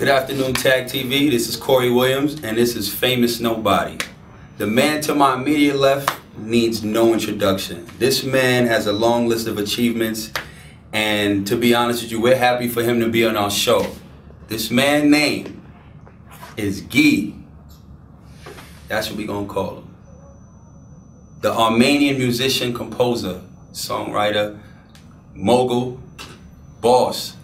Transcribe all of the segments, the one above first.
Good afternoon, Tag TV. This is Corey Williams, and this is Phaymus Nobodii. The man to my immediate left needs no introduction. This man has a long list of achievements, and to be honest with you, we're happy for him to be on our show. This man's name is Guy. That's what we're gonna call him. The Armenian musician, composer, songwriter, mogul, boss,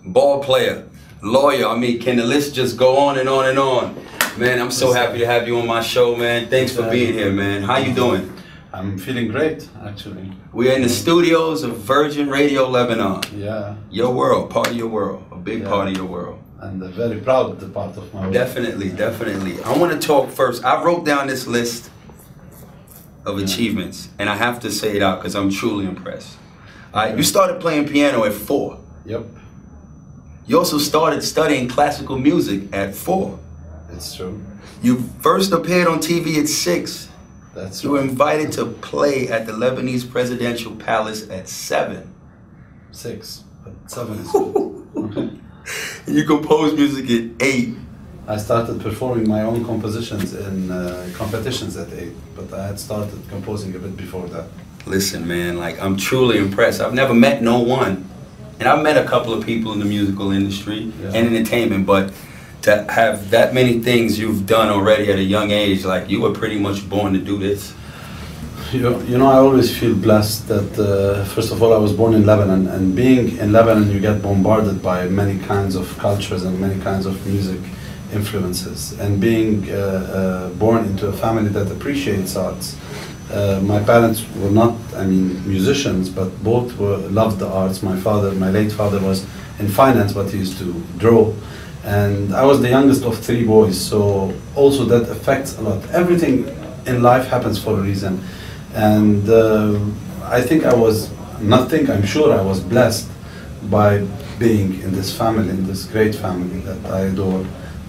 ball player, lawyer. I mean, can the list just go on and on and on? Man, I'm so happy to have you on my show, man. Thanks for being here, man. How you doing? I'm feeling great, actually. We're in the studios of Virgin Radio Lebanon. Yeah. Your world, part of your world, a big part of your world. And very proud of the part of my world. Definitely, definitely. I want to talk first. I wrote down this list of achievements, and I have to say it out because I'm truly impressed. All right, you started playing piano at 4. Yep. You also started studying classical music at 4. It's true. You first appeared on TV at 6. That's You were right. invited to play at the Lebanese Presidential Palace at 7. 6, but 7 is good. You composed music at 8. I started performing my own compositions in competitions at 8, but I had started composing a bit before that. Listen, man, like, I'm truly impressed. I've never met no one, and I've met a couple of people in the musical industry and entertainment, but to have that many things you've done already at a young age, like, you were pretty much born to do this. You know, I always feel blessed that, first of all, I was born in Lebanon, and being in Lebanon, you get bombarded by many kinds of cultures and many kinds of music influences. And being born into a family that appreciates arts, my parents were not, musicians, but both loved the arts. My late father was in finance, but he used to draw. And I was the youngest of 3 boys, so also that affects a lot. Everything in life happens for a reason. And I'm sure I was blessed by being in this family, in this great family that I adore,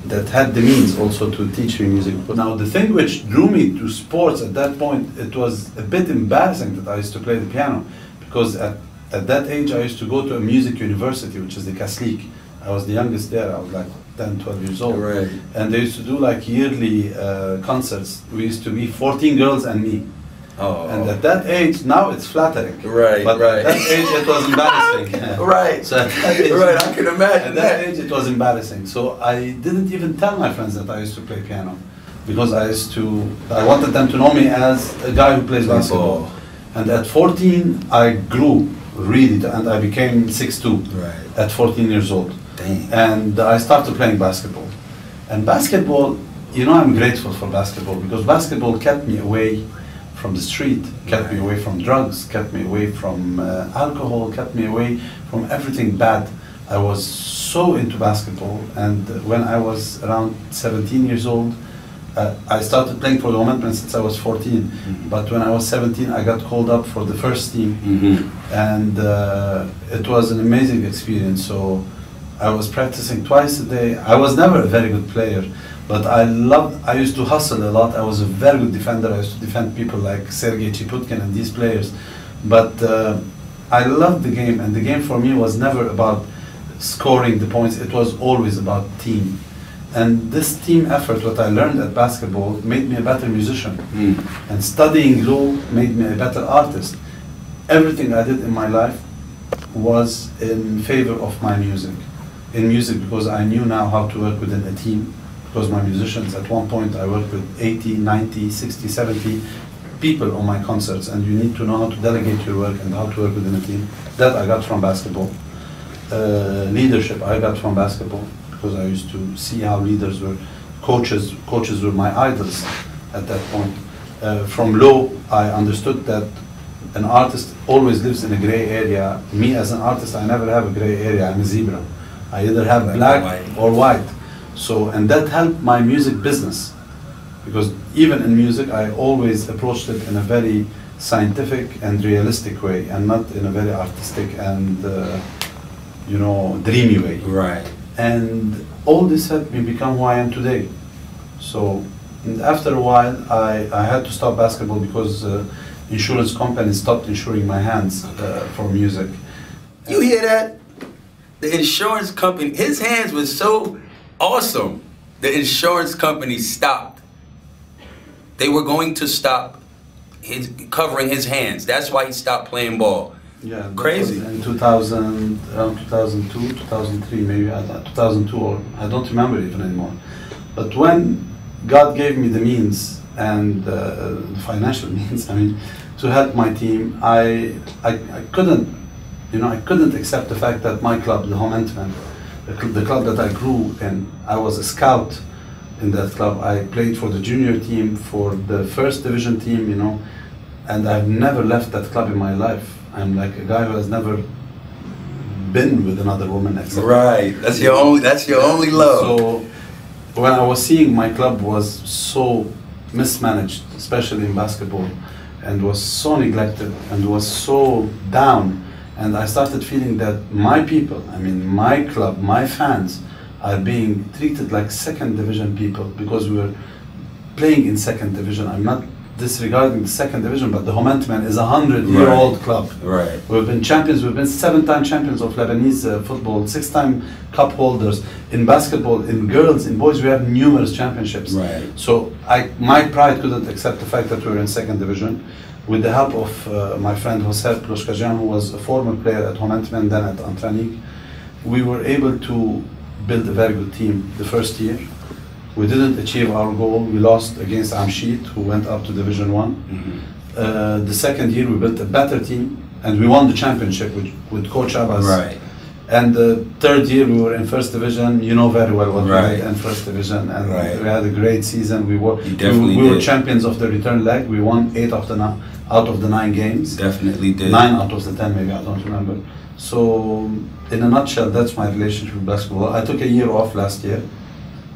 that had the means also to teach me music. But now the thing which drew me to sports at that point, it was a bit embarrassing that I used to play the piano, because at that age I used to go to a music university, which is the Kaslik. I was the youngest there. I was like 10, 12 years old. Right. And they used to do like yearly concerts. We used to be 14 girls and me. Oh. And at that age, now it's flattering. Right, but right. at that age it was embarrassing. Right. So at that age, Right, I can imagine at that age it was embarrassing. So I didn't even tell my friends that I used to play piano, because I wanted them to know me as a guy who plays basketball. And at 14 I grew really, and I became 6'2". Right. At 14 years old. Dang. And I started playing basketball. And basketball, you know, I'm grateful for basketball, because basketball kept me away from the street, kept me away from drugs, kept me away from alcohol, kept me away from everything bad. I was so into basketball, and when I was around 17 years old, I started playing for the women since I was 14, but when I was 17 I got called up for the first team, and it was an amazing experience. So I was practicing twice a day. I was never a very good player, but I used to hustle a lot. I was a very good defender. I used to defend people like Sergei Chiputkin and these players. But I loved the game, and the game for me was never about scoring the points. It was always about team. And this team effort, what I learned at basketball, made me a better musician. And studying law made me a better artist. Everything I did in my life was in favor of my music. In music, because I knew now how to work within a team. Because my musicians, at one point I worked with 80, 90, 60, 70 people on my concerts, and you need to know how to delegate your work and how to work within a team. That I got from basketball. Leadership I got from basketball, because I used to see how leaders were, coaches were my idols at that point. From law, I understood that an artist always lives in a gray area. Me as an artist, I never have a gray area, I'm a zebra. I either have black or white. So, and that helped my music business, because even in music, I always approached it in a very scientific and realistic way, and not in a very artistic and, dreamy way. Right. And all this helped me become who I am today. So, and after a while, I had to stop basketball because insurance companies stopped insuring my hands for music. You hear that? The insurance company, his hands were so Awesome. The insurance company stopped. They were going to stop covering his hands. That's why he stopped playing ball. Yeah, crazy. In 2000, around 2002, 2003, maybe 2002, or I don't remember even anymore. But when God gave me the means and the financial means, I mean, to help my team, I couldn't, you know, I couldn't accept the fact that my club, the Homicide, the club that I grew in, I was a scout in that club. I played for the junior team, for the first division team, you know, and I've never left that club in my life. I'm like a guy who has never been with another woman except. Right, that's your only love. So when I was seeing my club was so mismanaged, especially in basketball, and was so neglected and was so down, and I started feeling that my people, I mean my club, my fans, are being treated like second division people because we were playing in second division. I'm not disregarding the second division, but the Homicide is a 100-year-old club. Right. We've been champions. We've been 7-time champions of Lebanese football, 6-time cup holders in basketball, in girls, in boys. We have numerous championships. Right. So my pride couldn't accept the fact that we were in second division. With the help of my friend Jose Ploshkajan, who was a former player at Homicide and then at Antranik, we were able to build a very good team the first year. We didn't achieve our goal. We lost against Amshit, who went up to Division 1. Mm-hmm. The second year, we built a better team, and we won the championship with Coach Abbas. Right. And the third year, we were in first division. You know very well what right. we did in first division, and right. we had a great season. We were champions of the return leg. We won 8 out of the 9 games. Definitely did. 9 out of the 10, maybe, I don't remember. So, in a nutshell, that's my relationship with basketball. I took a year off last year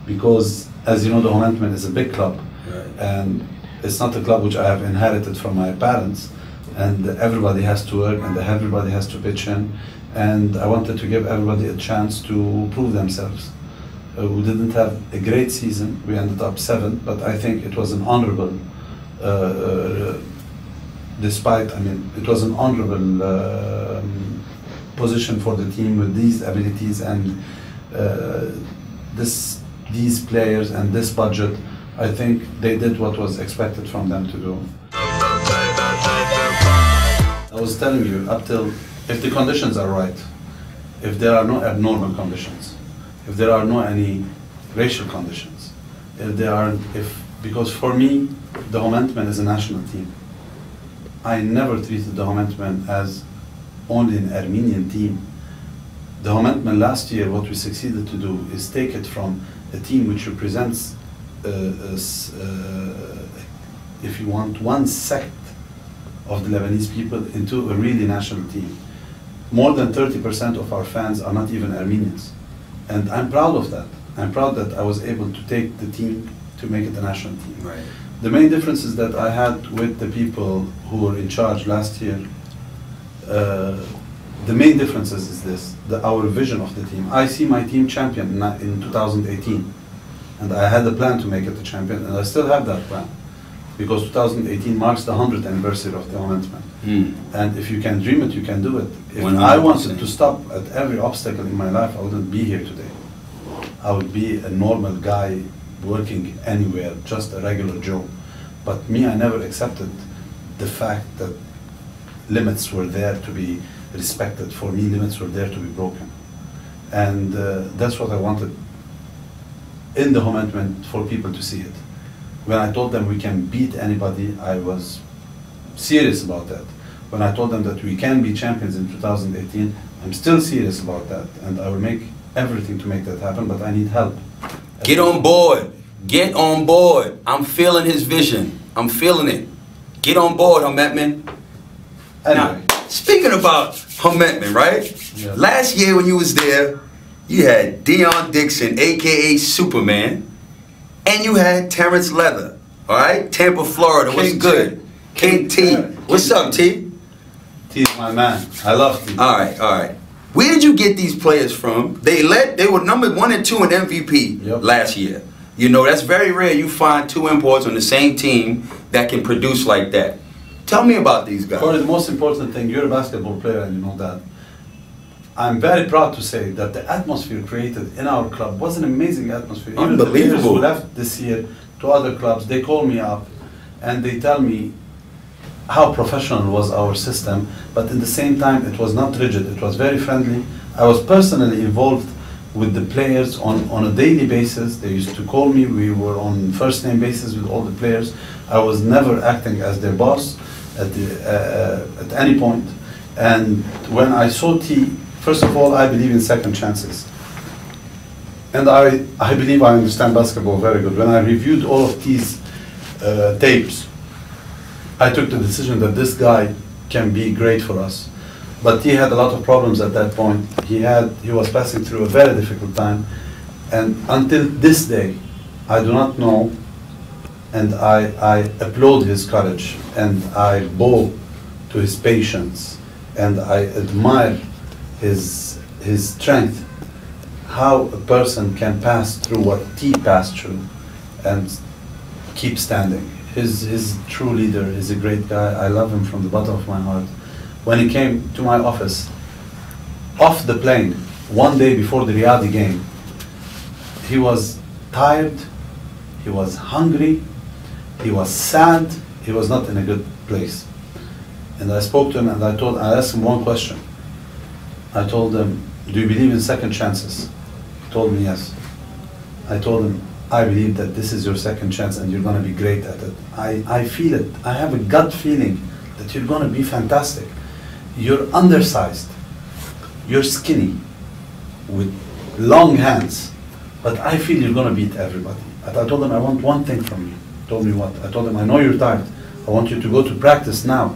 because, as you know, the Homicide is a big club, right. and it's not a club which I have inherited from my parents, and everybody has to work and everybody has to pitch in, and I wanted to give everybody a chance to prove themselves. We didn't have a great season. We ended up 7th, but I think it was an honorable, it was an honorable position for the team with these abilities and these players and this budget. I think they did what was expected from them to do. I was telling you, up till, if the conditions are right, if there are no abnormal conditions, if there are no any racial conditions, because for me, the Homicide is a national team. I never treated the Homicide as only an Armenian team. The Homicide last year, what we succeeded to do is take it from a team which represents, if you want, one sect of the Lebanese people into a really national team. More than 30% of our fans are not even Armenians. And I'm proud of that. I'm proud that I was able to take the team to make it a national team. Right. The main differences that I had with the people who were in charge last year, the main differences is this, our vision of the team. I see my team champion in 2018, and I had a plan to make it a champion, and I still have that plan, because 2018 marks the 100th anniversary of the Homicide. And if you can dream it, you can do it. If 100%. I wanted to stop at every obstacle in my life, I wouldn't be here today. I would be a normal guy working anywhere, just a regular Joe. But me, I never accepted the fact that limits were there to be respected. For me, limits were there to be broken. And that's what I wanted in the Homicide, for people to see it. When I told them we can beat anybody, I was serious about that. When I told them that we can be champions in 2018, I'm still serious about that, and I will make everything to make that happen, but I need help. Get on board. Get on board. I'm feeling his vision. I'm feeling it. Get on board, Homicide. Anyway. Now, speaking about Homicide, right? Yeah. Last year when you was there, you had Deion Dixon, aka Superman, and you had Terrence Leather, all right? Tampa, Florida. What's good? KT. What's up, T? T is my man. I love T. All right, all right. Where did you get these players from? They were number 1 and 2 in MVP last year. You know, that's very rare. You find 2 imports on the same team that can produce like that. Tell me about these guys. Corey, the most important thing, you're a basketball player and you know that. I'm very proud to say that the atmosphere created in our club was an amazing atmosphere. Even the Unbelievable. players who left this year to other clubs, they call me up and they tell me how professional was our system, but in the same time it was not rigid, it was very friendly. I was personally involved with the players on a daily basis. They used to call me, we were on first name basis with all the players. I was never acting as their boss at any point. And when I saw T, first of all, I believe in second chances. And I believe I understand basketball very good. When I reviewed all of T's tapes, I took the decision that this guy can be great for us. But he had a lot of problems at that point. He was passing through a very difficult time. And until this day, I do not know, and I applaud his courage, and I bow to his patience, and I admire his strength, how a person can pass through what he passed through and keep standing. He's true leader, he's a great guy, I love him from the bottom of my heart. When he came to my office, off the plane, one day before the Riyadh game, he was tired, he was hungry, he was sad, he was not in a good place. And I spoke to him and I asked him one question. I told him, do you believe in second chances? He told me yes. I told him, I believe that this is your second chance and you're going to be great at it. I feel it. I have a gut feeling that you're going to be fantastic. You're undersized. You're skinny with long hands. But I feel you're going to beat everybody. I told him, I want one thing from you. He told me what? I told him, I know you're tired. I want you to go to practice now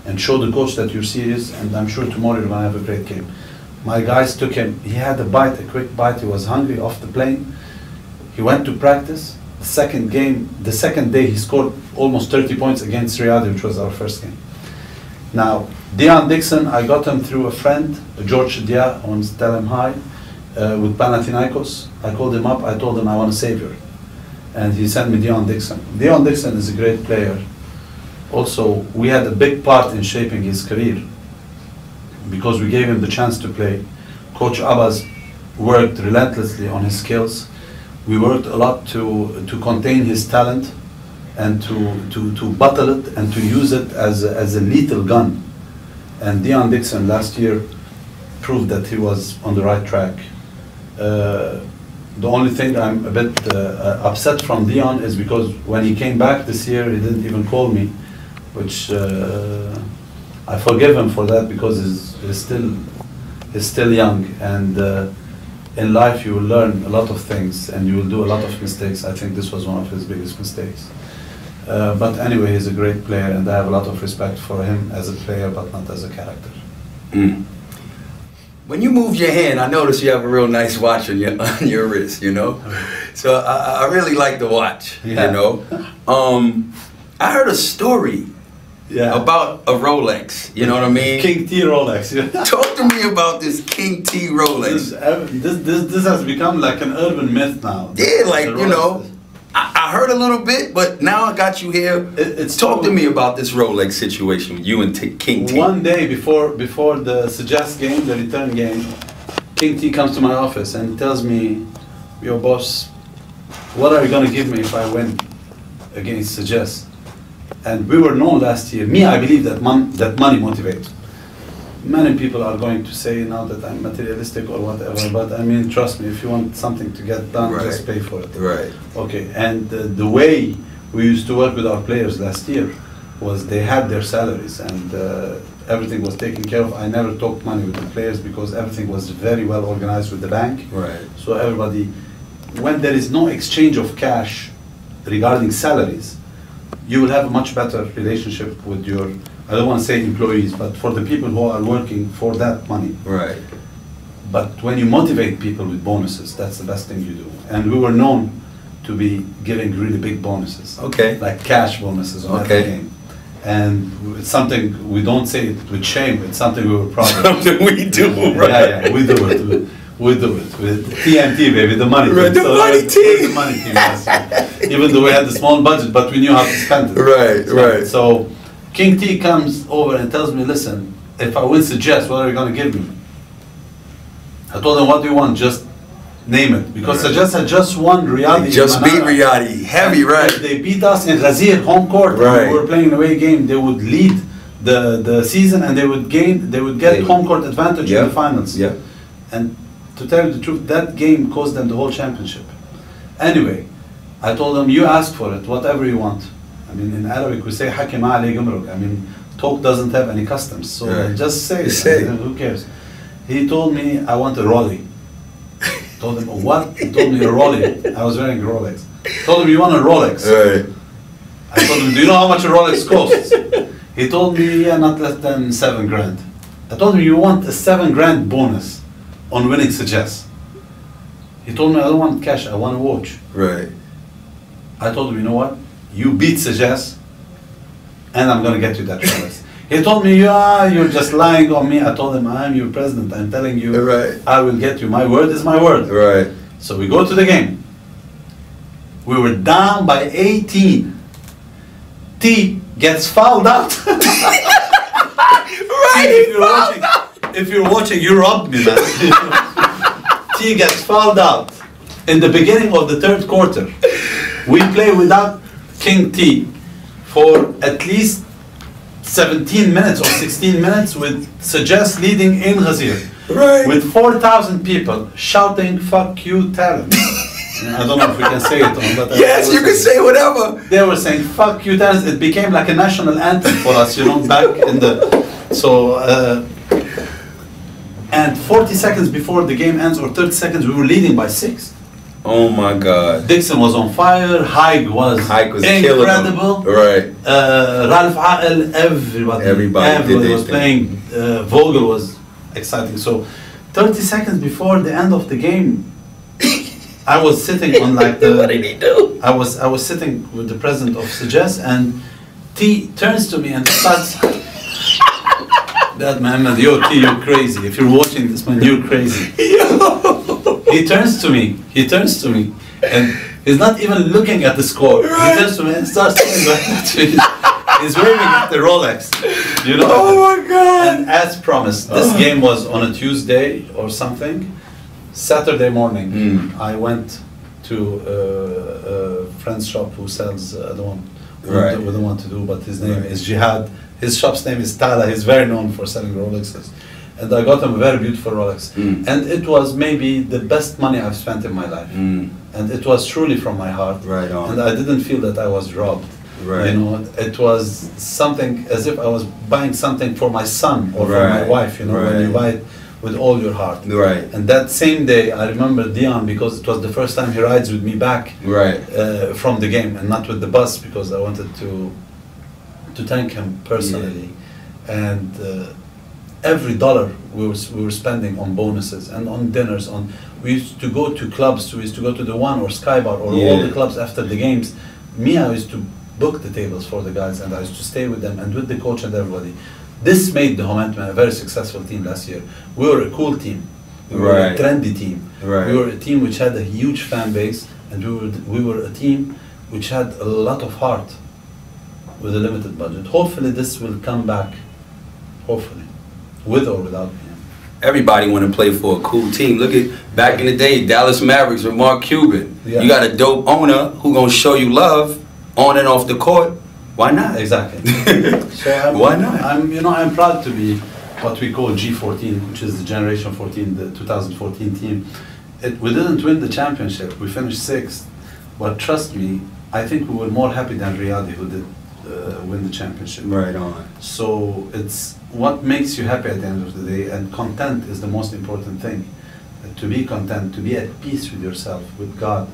and show the coach that you're serious, and I'm sure tomorrow you're going to have a great game. My guys took him. He had a bite, a quick bite. He was hungry off the plane. He went to practice. The second day, he scored almost 30 points against Riyadh, which was our first game. Now, Dion Dixon, I got him through a friend, George Dia, I want to tell him hi, with Panathinaikos. I called him up, I told him I want a savior. And he sent me Dion Dixon. Dion Dixon is a great player. Also, we had a big part in shaping his career because we gave him the chance to play. Coach Abbas worked relentlessly on his skills. We worked a lot to contain his talent and to bottle it and to use it as a lethal gun. And Dion Dixon last year proved that he was on the right track. The only thing I'm a bit upset from Dion is because when he came back this year, he didn't even call me, which I forgive him for that because he's still young, and in life you will learn a lot of things and you will do a lot of mistakes. I think this was one of his biggest mistakes. But anyway, he's a great player and I have a lot of respect for him as a player, but not as a character. Mm. When you move your hand, I notice you have a real nice watch on your wrist, you know? So I really like the watch, yeah. You know? I heard a story about a Rolex, you know what I mean? King T Rolex. Talk to me about this King T Rolex. This has become like an urban myth now. Yeah, like, you know, I heard a little bit, but now I got you here. Talk to me about this Rolex situation with you and King T. One day before the Suggest game, the return game, King T comes to my office and tells me, "Yo, boss, what are you going to give me if I win against Suggest?" And we were known last year. I believe that money motivates. Many people are going to say now that I'm materialistic or whatever, but I mean, trust me, if you want something to get done, right. Just pay for it. Right. Okay, and the way we used to work with our players last year was they had their salaries and everything was taken care of. I never talked money with the players because everything was very well organized with the bank. Right. So everybody, when there is no exchange of cash regarding salaries, you will have a much better relationship with your, I don't want to say employees, but for the people who are working for that money. Right. But when you motivate people with bonuses, that's the best thing you do. And we were known to be giving really big bonuses. Okay. Like cash bonuses on every game. And it's something we don't say it with shame, it's something we were proud of. Something we do, right? Yeah, we do it. We do it with TMT, baby, the money team. Right, the money team. The money team, yes. Even though we had the small budget, but we knew how to spend it. Right. So King T comes over and tells me, listen, if I win Suggest, what are you going to give me? I told them, what do you want? Just name it. Because Suggest had just won Riyadh. They just beat Riyadh. Heavy, right? They beat us in Ghazir, home court. Right. We were playing an away game. They would lead the season and they would get home court advantage in the finals. Yeah. And to tell you the truth, that game cost them the whole championship. Anyway, I told them, you ask for it, whatever you want. I mean, in Arabic we say, Haki ma alay gumruk. I mean, talk doesn't have any customs. So just say it. Who cares? He told me, I want a Rollie. Told him, what? He told me a Rollie. I was wearing a Rolex. Told him, you want a Rolex? Right. I told him, do you know how much a Rolex costs? He told me, yeah, not less than 7 grand. I told him, you want a 7 grand bonus on winning Suggest. He told me, I don't want cash, I want a watch. Right. I told him, you know what? You beat Suggest, and I'm going to get you that Rolex. He told me, yeah, you're just lying on me. I told him, I'm your president. I'm telling you, I will get you. My word is my word. Right. So we go to the game. We were down by 18. T gets fouled out. Right. If you're watching, you robbed me, man. T gets fouled out in the beginning of the third quarter. We play without King T for at least 17 minutes or 16 minutes with Suggest leading in Ghazir. Right. With 4,000 people shouting, fuck you, talent. I don't know if we can say it on, but yes, you can say whatever. They were saying, fuck you, talent. It became like a national anthem for us, you know, back in the... So, and 40 seconds before the game ends, or 30 seconds, we were leading by 6. Oh my God. Dixon was on fire, Haig was incredible. Right. Ralph Aqel, everybody was playing. Vogel was exciting. So 30 seconds before the end of the game, I was sitting on like the... What did he do? I was sitting with the president of Suggest, and T turns to me and starts... That man, yo, T, you're crazy. If you're watching this, man, you're crazy. He turns to me, and he's not even looking at the score. Right. He turns to me and starts saying like that. He's waving at the Rolex, you know. Oh my God! And as promised, this game was on a Tuesday or something. Saturday morning, I went to a friend's shop who sells. I don't want to do, but his name is Jihad. His shop's name is Tala. He's very known for selling Rolexes. And I got him a very beautiful Rolex. And it was maybe the best money I've spent in my life. And it was truly from my heart. Right on. And I didn't feel that I was robbed. Right. You know, it was something as if I was buying something for my son or for my wife, you know, when you buy it with all your heart. Right. And that same day, I remember Dion, because it was the first time he rides with me back from the game, and not with the bus, because I wanted to thank him personally. And every dollar we were spending on bonuses and on dinners. We used to go to clubs. We used to go to the One or Sky Bar or all the clubs after the games. I used to book the tables for the guys, and I used to stay with them and with the coach and everybody. This made the Momentum a very successful team last year. We were a cool team. We were a trendy team. We were a team which had a huge fan base, and we were a team which had a lot of heart with a limited budget. Hopefully this will come back, hopefully, with or without me. Everybody want to play for a cool team. Look at back in the day, Dallas Mavericks with Mark Cuban. You got a dope owner who gonna show you love on and off the court. Why not? Exactly. So why not? I'm proud to be what we call G14, which is the Generation 14, the 2014 team. We didn't win the championship. We finished 6th, but trust me, I think we were more happy than Riyadh, who did win the championship. Right on. So it's what makes you happy at the end of the day, and content is the most important thing. To be content, to be at peace with yourself, with God,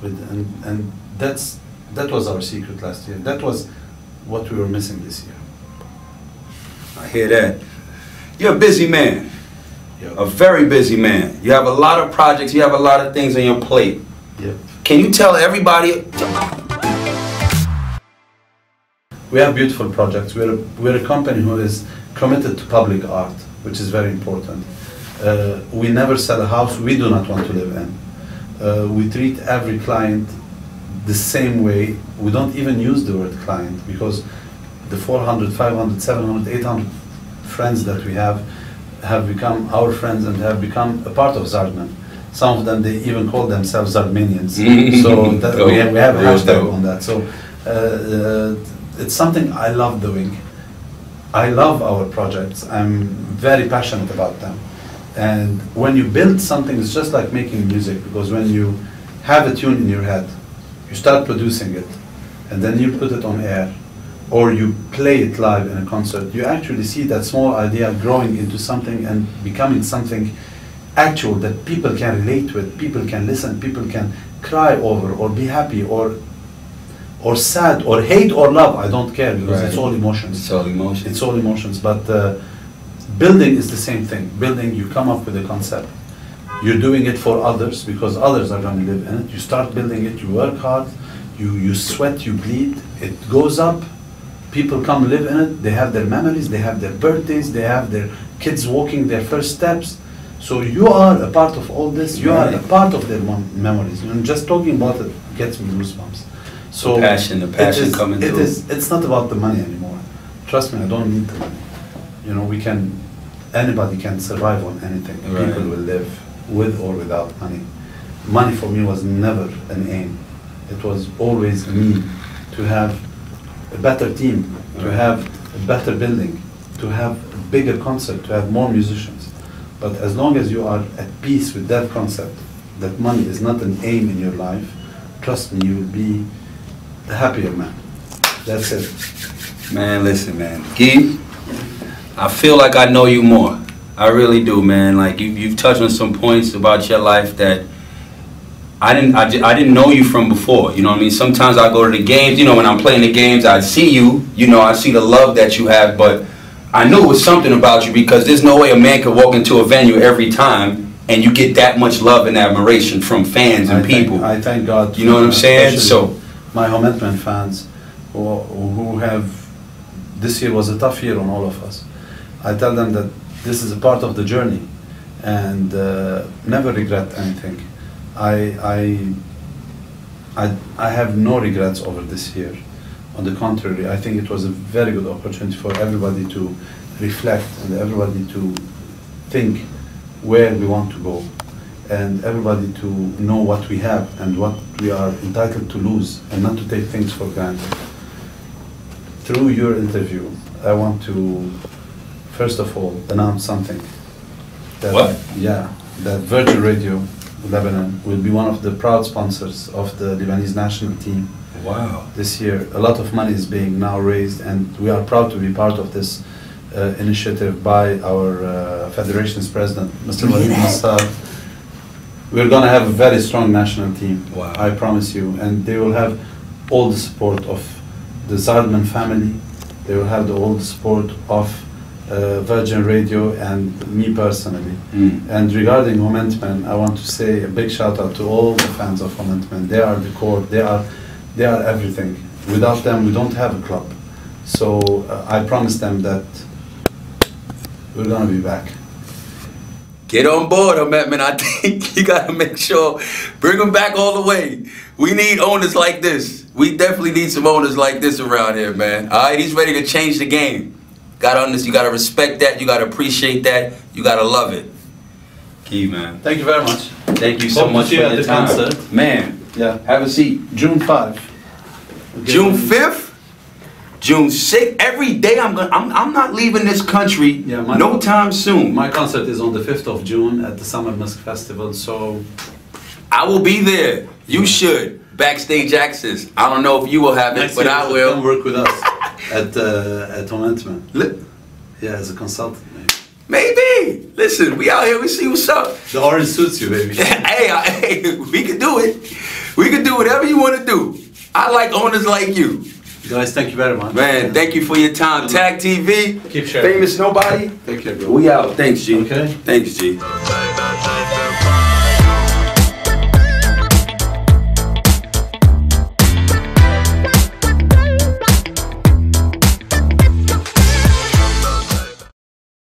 and that was our secret last year. That was what we were missing this year. I hear that. You're a busy man. A very busy man. You have a lot of projects. You have a lot of things on your plate. Yep. Can you tell everybody? We have beautiful projects. We're a company who is committed to public art, which is very important. We never sell a house we do not want to live in. We treat every client the same way. We don't even use the word client, because the 400, 500, 700, 800 friends that we have have become our friends and have become a part of Zardman. Some of them, they even call themselves Armenians. So that we have a hashtag on that. So it's something I love doing. I love our projects. I'm very passionate about them. And when you build something, it's just like making music, because when you have a tune in your head, you start producing it, and then you put it on air, or you play it live in a concert, you actually see that small idea growing into something and becoming something actual that people can relate with, people can listen, people can cry over, or be happy, or sad, or hate, or love. I don't care, because it's all emotions. It's all emotions. It's all emotions. But building is the same thing. Building, you come up with a concept. You're doing it for others, because others are going to live in it. You start building it, you work hard, you sweat, you bleed, it goes up, people come live in it, they have their memories, they have their birthdays, they have their kids walking their first steps. So you are a part of all this, you are a part of their memories. And just talking about it gets me goosebumps. So the passion coming through. It's not about the money anymore. Trust me, I don't need the money. You know, anybody can survive on anything. Right. People will live with or without money. Money for me was never an aim. It was always me to have a better team, to have a better building, to have a bigger concert, to have more musicians. But as long as you are at peace with that concept, that money is not an aim in your life, trust me, you will be a happier man. That's it. Man, listen, man. Guy, I feel like I know you more. I really do, man. Like you've touched on some points about your life that I didn't know you from before. You know what I mean? Sometimes I go to the games. You know, when I'm playing the games, I see you. You know, I see the love that you have. But I knew it was something about you, because there's no way a man could walk into a venue every time and you get that much love and admiration from fans and people. I thank God. You know what I'm saying? So my Homicide fans, who have, this year was a tough year on all of us. I tell them that this is a part of the journey, and never regret anything. I have no regrets over this year. On the contrary, I think it was a very good opportunity for everybody to reflect and everybody to think where we want to go, and everybody to know what we have and what we are entitled to lose, and not to take things for granted. Through your interview, I want to, first of all, announce something. What? Yeah, that Virgin Radio Lebanon will be one of the proud sponsors of the Lebanese national team. wow. This year, a lot of money is being now raised, and we are proud to be part of this initiative by our federation's president, Mr. Walid Nassar. We're going to have a very strong national team, Wow. I promise you, and they will have all the support of the Zardman family. They will have all the support of Virgin Radio and me personally. And regarding Homicide, I want to say a big shout out to all the fans of Homicide. They are the core, they are everything. Without them, we don't have a club. So I promise them that we're gonna be back. Get on board, Homicide. I think you gotta make sure, bring them back all the way. We need owners like this. We definitely need some owners like this around here, man. All right, he's ready to change the game. You gotta respect that, you gotta appreciate that, you gotta love it. Key, man. Thank you very much. Thank you so much for your time. Concert. Man, Yeah. have a seat. June 5. June 5th, June 6th, every day I'm not leaving this country no time soon. My concert is on the 5th of June at the Summer Musk Festival, so I will be there. You should. Backstage access. I don't know if you will have it, but I will. Come work with us at Homicide. Yeah, as a consultant, maybe. Maybe. Listen, we out here, we see what's up. The orange suits you, baby. Hey, we can do it. We can do whatever you want to do. I like owners like you. Guys, thank you very much. Man, thank you for your time. Tag TV. Keep sharing. Famous Nobody. Take care, bro. We out. Thanks, G. Okay. Thanks, G.